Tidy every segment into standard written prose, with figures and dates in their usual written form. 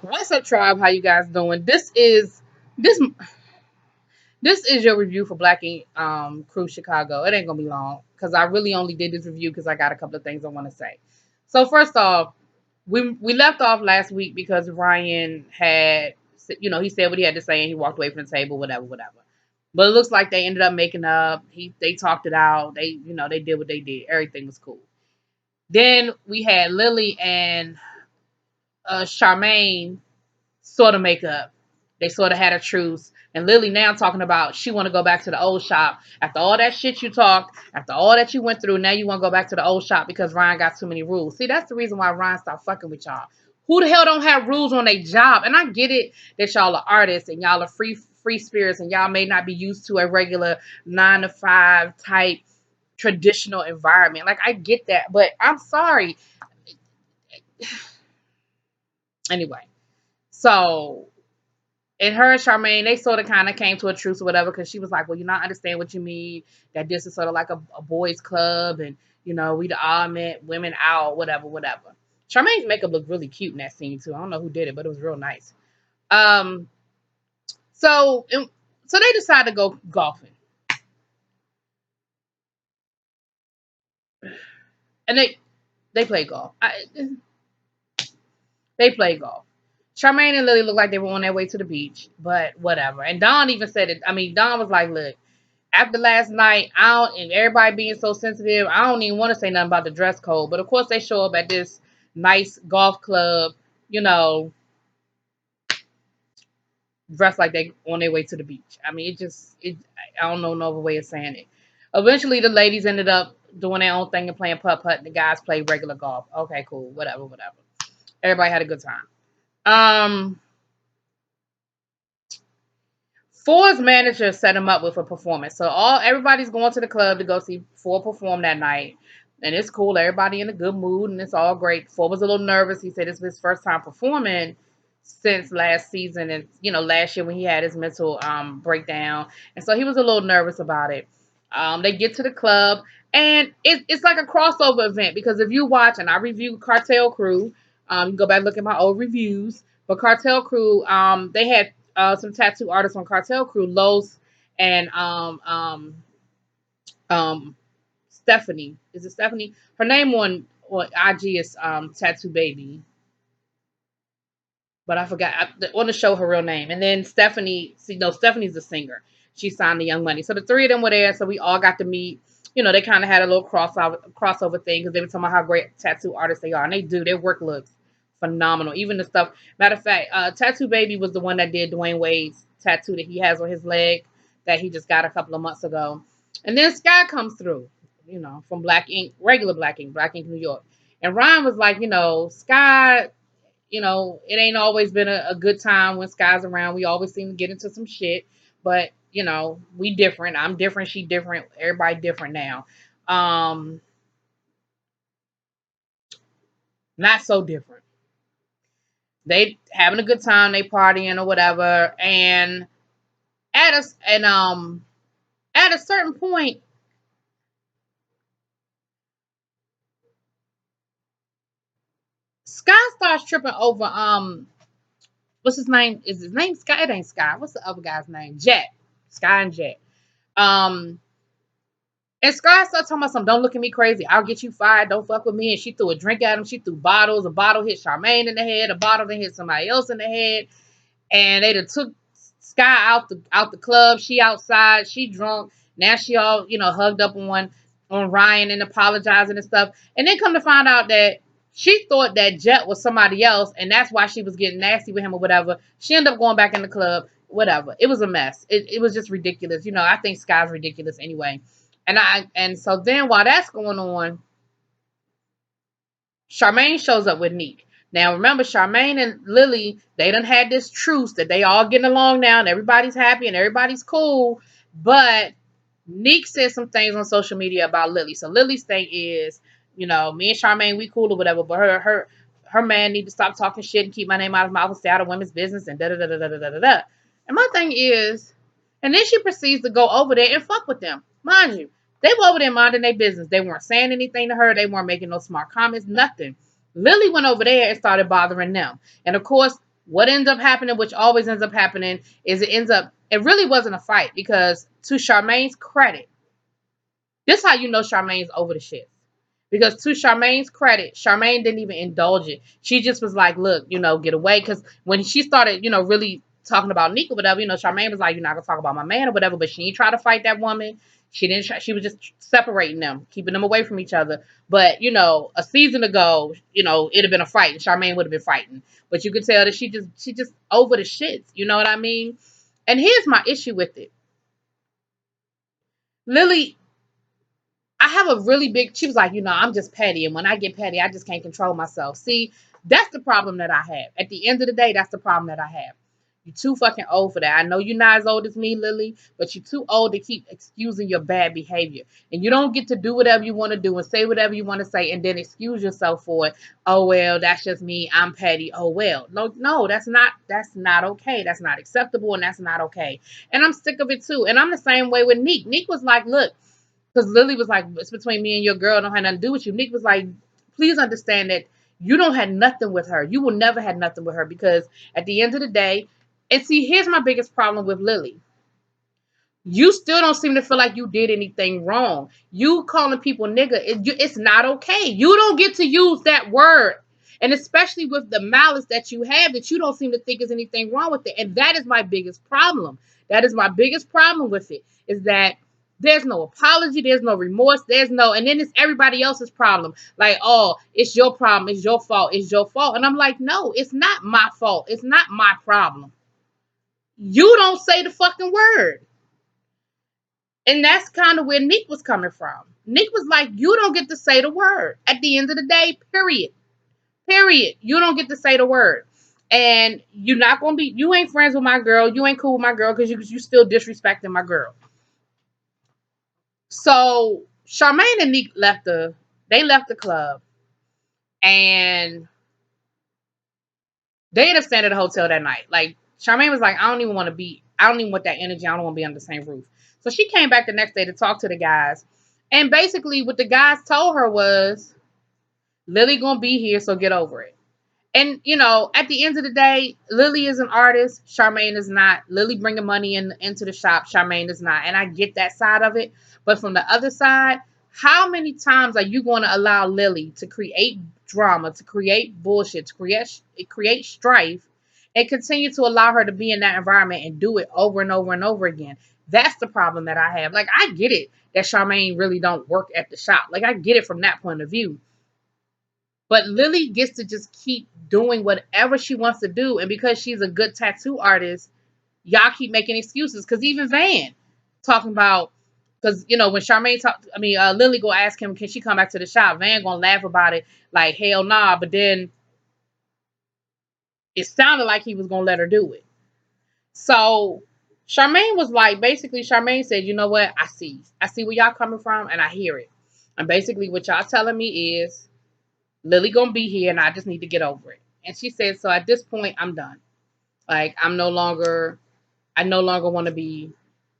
What's up, tribe? How you guys doing? This is your review for Black Ink Cruise Chicago. It ain't gonna be long because I really only did this review because I got a couple of things I want to say. So first off, we left off last week because Ryan had, he said what he had to say and he walked away from the table, whatever, whatever. But it looks like they ended up making up. They talked it out. They did what they did. Everything was cool. Then we had Lily and Charmaine sort of make up. They sort of had a truce. And Lily now talking about she want to go back to the old shop. After all that shit you talked, after all that you went through, now you want to go back to the old shop because Ryan got too many rules. See, that's the reason why Ryan stopped fucking with y'all. Who the hell don't have rules on their job? And I get it that y'all are artists and y'all are free spirits and y'all may not be used to a regular 9 to 5 type traditional environment. Like I get that, but I'm sorry. Anyway, so and her and Charmaine, they sort of kind of came to a truce or whatever because she was like, well, you not understand what you mean, that this is sort of like a boys club and, we the odd men, women out, whatever, whatever. Charmaine's makeup looked really cute in that scene too. I don't know who did it, but it was real nice. Um, so they decided to go golfing. And they play golf. They play golf. Charmaine and Lily looked like they were on their way to the beach, but whatever. And Dawn even said it. I mean, Dawn was like, look, after last night, and everybody being so sensitive, I don't even want to say nothing about the dress code. But of course, they show up at this nice golf club, you know, dressed like they on their way to the beach. I mean, I don't know no other way of saying it. Eventually, the ladies ended up doing their own thing and playing putt putt, and the guys played regular golf. Okay, cool, whatever, whatever. Everybody had a good time. Ford's manager set him up with a performance. So everybody's going to the club to go see Ford perform that night. And it's cool. Everybody in a good mood and it's all great. Ford was a little nervous. He said it's his first time performing since last season and last year when he had his mental breakdown. And so he was a little nervous about it. They get to the club and it's like a crossover event because if you watch, and I reviewed Cartel Crew, you can go back and look at my old reviews. But Cartel Crew, they had some tattoo artists on Cartel Crew, Los and um, Stephanie. Is it Stephanie? Her name on IG is Tattoo Baby, but I forgot. I want to show her real name. And then Stephanie, Stephanie's the singer. She signed the Young Money. So the three of them were there. So we all got to meet. They kind of had a little crossover thing because they were talking about how great tattoo artists they are, and they do. Their work looks phenomenal. Even the stuff. Matter of fact, Tattoo Baby was the one that did Dwayne Wade's tattoo that he has on his leg that he just got a couple of months ago. And then Sky comes through, from Black Ink, regular Black Ink New York. And Ryan was like, Sky, it ain't always been a good time when Sky's around. We always seem to get into some shit. But, we different. I'm different. She different. Everybody different now. Not so different. They having a good time. They partying or whatever. And at us and at a certain point, Sky starts tripping over what's his name? Is his name Sky? It ain't Sky. What's the other guy's name? Jet. Sky and Jet. Um And Sky started talking about something, don't look at me crazy. I'll get you fired. Don't fuck with me. And she threw a drink at him. She threw bottles. A bottle hit Charmaine in the head. A bottle then hit somebody else in the head. And they done took Sky out the club. She outside. She drunk. Now she all, hugged up on Ryan and apologizing and stuff. And then come to find out that she thought that Jet was somebody else. And that's why she was getting nasty with him or whatever. She ended up going back in the club. Whatever. It was a mess. It was just ridiculous. I think Sky's ridiculous anyway. And so then while that's going on, Charmaine shows up with Neek. Now remember, Charmaine and Lily, they done had this truce that they all getting along now and everybody's happy and everybody's cool. But Neek said some things on social media about Lily. So Lily's thing is, me and Charmaine, we cool or whatever, but her man need to stop talking shit and keep my name out of his mouth and stay out of women's business and da da da da da da da da. And my thing is, and then she proceeds to go over there and fuck with them. Mind you, they were over there minding their business. They weren't saying anything to her. They weren't making no smart comments, nothing. Lily went over there and started bothering them. And of course, What ends up happening, which always ends up happening, is it really wasn't a fight, because to Charmaine's credit, this is how you know Charmaine's over the shit. Because to Charmaine's credit, Charmaine didn't even indulge it. She just was like, look, get away. Because when she started, really talking about Nick or whatever, Charmaine was like, you're not going to talk about my man or whatever. But she didn't try to fight that woman. She didn't. She was just separating them, keeping them away from each other. But, a season ago, it'd have been a fight. And Charmaine would have been fighting. But you could tell that she just over the shits. You know what I mean? And here's my issue with it. Lily, I have a really big, she was like, I'm just petty. And when I get petty, I just can't control myself. See, that's the problem that I have. At the end of the day, that's the problem that I have. You're too fucking old for that. I know you're not as old as me, Lily, but you're too old to keep excusing your bad behavior. And you don't get to do whatever you want to do and say whatever you want to say and then excuse yourself for it. Oh, well, that's just me. I'm petty. Oh, well. No, that's not okay. That's not acceptable, and that's not okay. And I'm sick of it too. And I'm the same way with Neek. Neek was like, look, because Lily was like, it's between me and your girl. It don't have nothing to do with you. Nick was like, please understand that you don't have nothing with her. You will never have nothing with her, because at the end of the day, and see, here's my biggest problem with Lily. You still don't seem to feel like you did anything wrong. You calling people nigga, it's not okay. You don't get to use that word. And especially with the malice that you have, that you don't seem to think is anything wrong with it. And that is my biggest problem. That is my biggest problem with it, is that there's no apology, there's no remorse, and then it's everybody else's problem. Like, oh, it's your problem, it's your fault, it's your fault. And I'm like, no, it's not my fault. It's not my problem. You don't say the fucking word. And that's kind of where Nick was coming from. Nick was like, you don't get to say the word. At the end of the day, period. Period. You don't get to say the word. And you ain't friends with my girl. You ain't cool with my girl because you still disrespecting my girl. So Charmaine and Nick left the club, and they ended up staying at a hotel that night. Like, Charmaine was like, I don't even want that energy. I don't want to be under the same roof. So she came back the next day to talk to the guys. And basically what the guys told her was, Lily gonna be here, so get over it. And, at the end of the day, Lily is an artist. Charmaine is not. Lily bringing money into the shop. Charmaine is not. And I get that side of it. But from the other side, how many times are you going to allow Lily to create drama, to create bullshit, to create strife, and continue to allow her to be in that environment and do it over and over and over again? That's the problem that I have. Like, I get it that Charmaine really don't work at the shop. Like, I get it from that point of view. But Lily gets to just keep doing whatever she wants to do. And because she's a good tattoo artist, y'all keep making excuses. Because even Van talking about, because, when Charmaine Lily go ask him, can she come back to the shop? Van gonna laugh about it like, hell nah. But then it sounded like he was gonna let her do it. So Charmaine was like, basically, Charmaine said, you know what? I see where y'all coming from, and I hear it. And basically what y'all telling me is, Lily gonna be here, and I just need to get over it. And she said, so at this point, I'm done. Like, I no longer want to be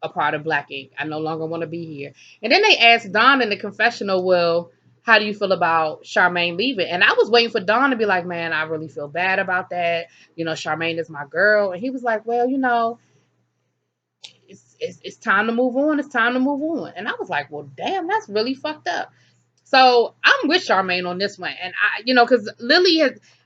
a part of Black Ink. I no longer want to be here. And then they asked Don in the confessional, well, how do you feel about Charmaine leaving? And I was waiting for Don to be like, man, I really feel bad about that. Charmaine is my girl. And he was like, well, it's time to move on. It's time to move on. And I was like, well, damn, that's really fucked up. So I'm with Charmaine on this one. And because Lily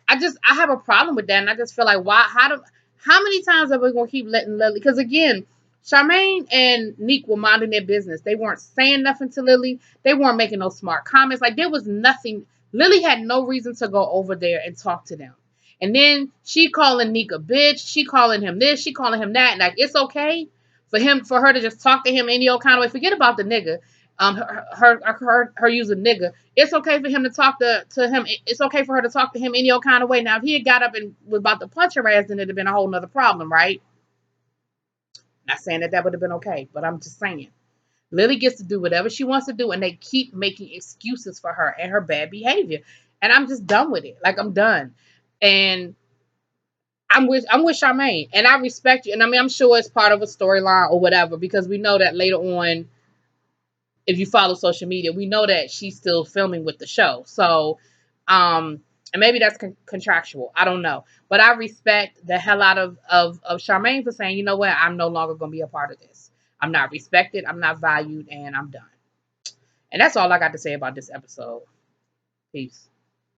I have a problem with that. And I just feel like, how many times are we going to keep letting Lily? Because again, Charmaine and Neek were minding their business. They weren't saying nothing to Lily. They weren't making no smart comments. Like, there was nothing. Lily had no reason to go over there and talk to them. And then she calling Neek a bitch. She calling him this. She calling him that. And like, it's okay for her to just talk to him any old kind of way. Forget about the nigga. Her using nigga. It's okay for him to talk to him. It's okay for her to talk to him any old kind of way. Now, if he had got up and was about to punch her ass, then it'd have been a whole nother problem, right? Not saying that would have been okay, but I'm just saying. Lily gets to do whatever she wants to do, and they keep making excuses for her and her bad behavior. And I'm just done with it. Like, I'm done. And I'm with Charmaine, and I respect you. And I mean, I'm sure it's part of a storyline or whatever, because we know that later on, if you follow social media, we know that she's still filming with the show. So, And maybe that's contractual. I don't know. But I respect the hell out of Charmaine for saying, you know what, I'm no longer going to be a part of this. I'm not respected. I'm not valued. And I'm done. And that's all I got to say about this episode. Peace.